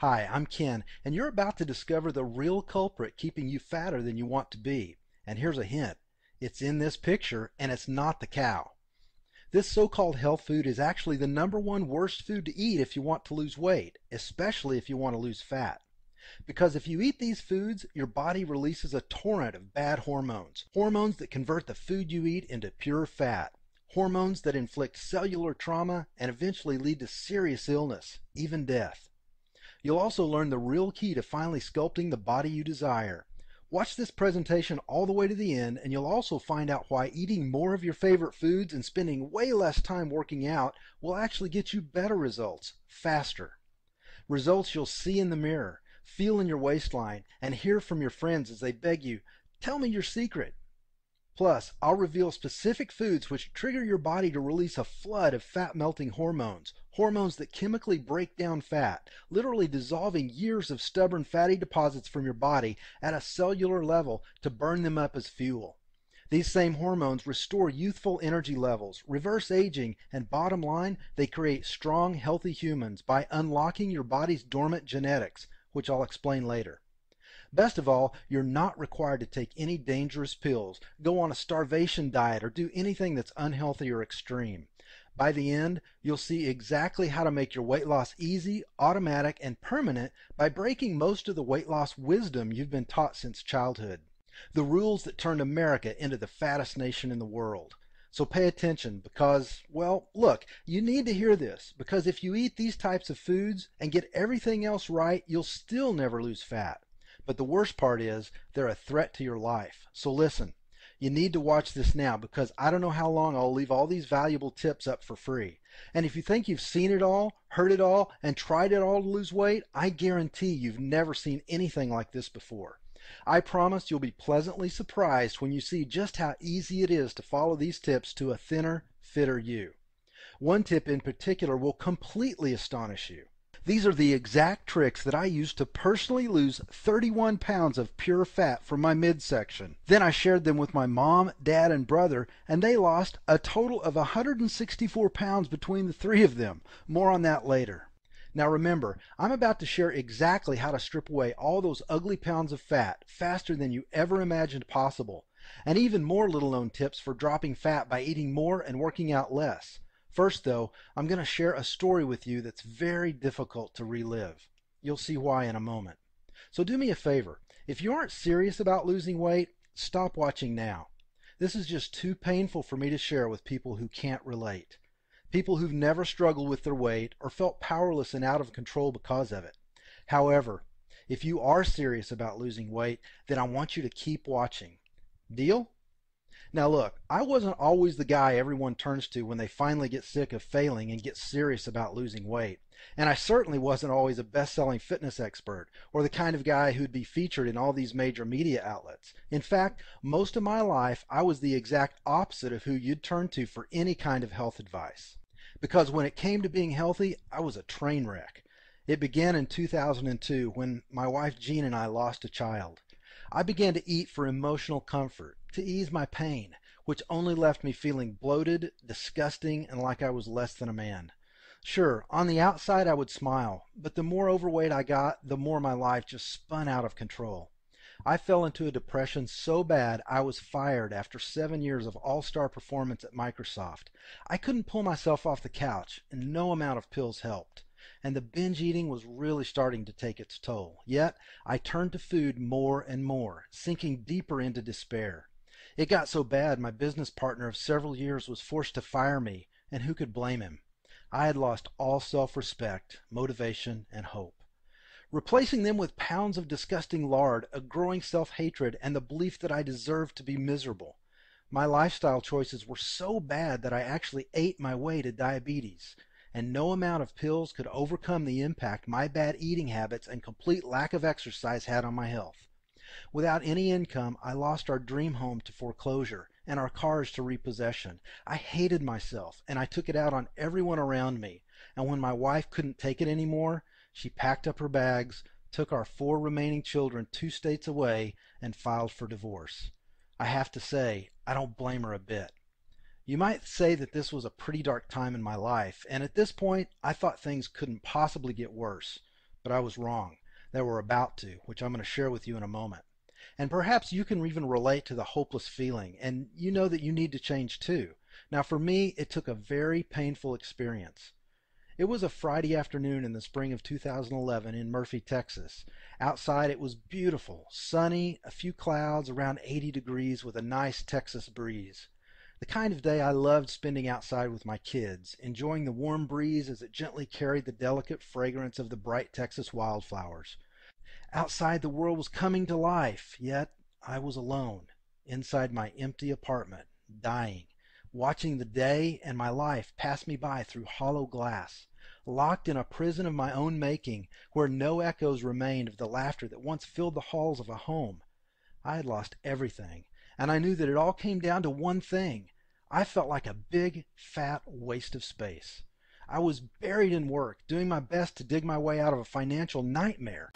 Hi, I'm Ken, and you're about to discover the real culprit keeping you fatter than you want to be. And here's a hint. It's in this picture, and it's not the cow. This so-called health food is actually the #1 worst food to eat if you want to lose weight, especially if you want to lose fat. Because if you eat these foods, your body releases a torrent of bad hormones. Hormones that convert the food you eat into pure fat. Hormones that inflict cellular trauma and eventually lead to serious illness, even death. You'll also learn the real key to finally sculpting the body you desire. Watch this presentation all the way to the end, and you'll also find out why eating more of your favorite foods and spending way less time working out will actually get you better results, faster. Results you'll see in the mirror, feel in your waistline, and hear from your friends as they beg you, "Tell me your secret." Plus, I'll reveal specific foods which trigger your body to release a flood of fat-melting hormones, hormones that chemically break down fat, literally dissolving years of stubborn fatty deposits from your body at a cellular level to burn them up as fuel. These same hormones restore youthful energy levels, reverse aging, and bottom line, they create strong, healthy humans by unlocking your body's dormant genetics, which I'll explain later. Best of all, you're not required to take any dangerous pills, go on a starvation diet, or do anything that's unhealthy or extreme. By the end, you'll see exactly how to make your weight loss easy, automatic, and permanent by breaking most of the weight loss wisdom you've been taught since childhood. The rules that turned America into the fattest nation in the world. So pay attention because, well, look, you need to hear this because if you eat these types of foods and get everything else right, you'll still never lose fat. But the worst part is they're a threat to your life. So listen, you need to watch this now because I don't know how long I'll leave all these valuable tips up for free. And if you think you've seen it all, heard it all, and tried it all to lose weight, I guarantee you've never seen anything like this before. I promise you'll be pleasantly surprised when you see just how easy it is to follow these tips to a thinner, fitter you. One tip in particular will completely astonish you. These are the exact tricks that I used to personally lose 31 pounds of pure fat from my midsection. Then I shared them with my mom, dad, and brother, and they lost a total of 164 pounds between the three of them. More on that later. Now remember, I'm about to share exactly how to strip away all those ugly pounds of fat faster than you ever imagined possible, and even more little-known tips for dropping fat by eating more and working out less. First, though, I'm going to share a story with you that's very difficult to relive. You'll see why in a moment. So do me a favor. If you aren't serious about losing weight, stop watching now. This is just too painful for me to share with people who can't relate. People who've never struggled with their weight or felt powerless and out of control because of it. However, if you are serious about losing weight, then I want you to keep watching. Deal? Now look, I wasn't always the guy everyone turns to when they finally get sick of failing and get serious about losing weight. And I certainly wasn't always a best-selling fitness expert or the kind of guy who'd be featured in all these major media outlets. In fact, most of my life I was the exact opposite of who you'd turn to for any kind of health advice. Because when it came to being healthy, I was a train wreck. It began in 2002 when my wife Jean and I lost a child. I began to eat for emotional comfort, to ease my pain, which only left me feeling bloated, disgusting, and like I was less than a man. Sure, on the outside I would smile, but the more overweight I got, the more my life just spun out of control. I fell into a depression so bad I was fired after 7 years of all-star performance at Microsoft. I couldn't pull myself off the couch, and no amount of pills helped. And the binge eating was really starting to take its toll. Yet, I turned to food more and more, sinking deeper into despair. It got so bad my business partner of several years was forced to fire me, and who could blame him? I had lost all self-respect, motivation, and hope. Replacing them with pounds of disgusting lard, a growing self-hatred, and the belief that I deserved to be miserable. My lifestyle choices were so bad that I actually ate my way to diabetes. And no amount of pills could overcome the impact my bad eating habits and complete lack of exercise had on my health. Without any income, I lost our dream home to foreclosure and our cars to repossession. I hated myself, and I took it out on everyone around me. And when my wife couldn't take it anymore, she packed up her bags, took our 4 remaining children 2 states away, and filed for divorce. I have to say, I don't blame her a bit. You might say that this was a pretty dark time in my life, and at this point, I thought things couldn't possibly get worse. But I was wrong. They were about to, which I'm going to share with you in a moment. And perhaps you can even relate to the hopeless feeling, and you know that you need to change too. Now, for me, it took a very painful experience. It was a Friday afternoon in the spring of 2011 in Murphy, Texas. Outside it was beautiful, sunny, a few clouds, around 80 degrees with a nice Texas breeze. The kind of day I loved spending outside with my kids, enjoying the warm breeze as it gently carried the delicate fragrance of the bright Texas wildflowers. Outside the world was coming to life, yet I was alone, inside my empty apartment, dying, watching the day and my life pass me by through hollow glass, locked in a prison of my own making where no echoes remained of the laughter that once filled the halls of a home. I had lost everything, and I knew that it all came down to one thing. I felt like a big, fat waste of space. I was buried in work, doing my best to dig my way out of a financial nightmare.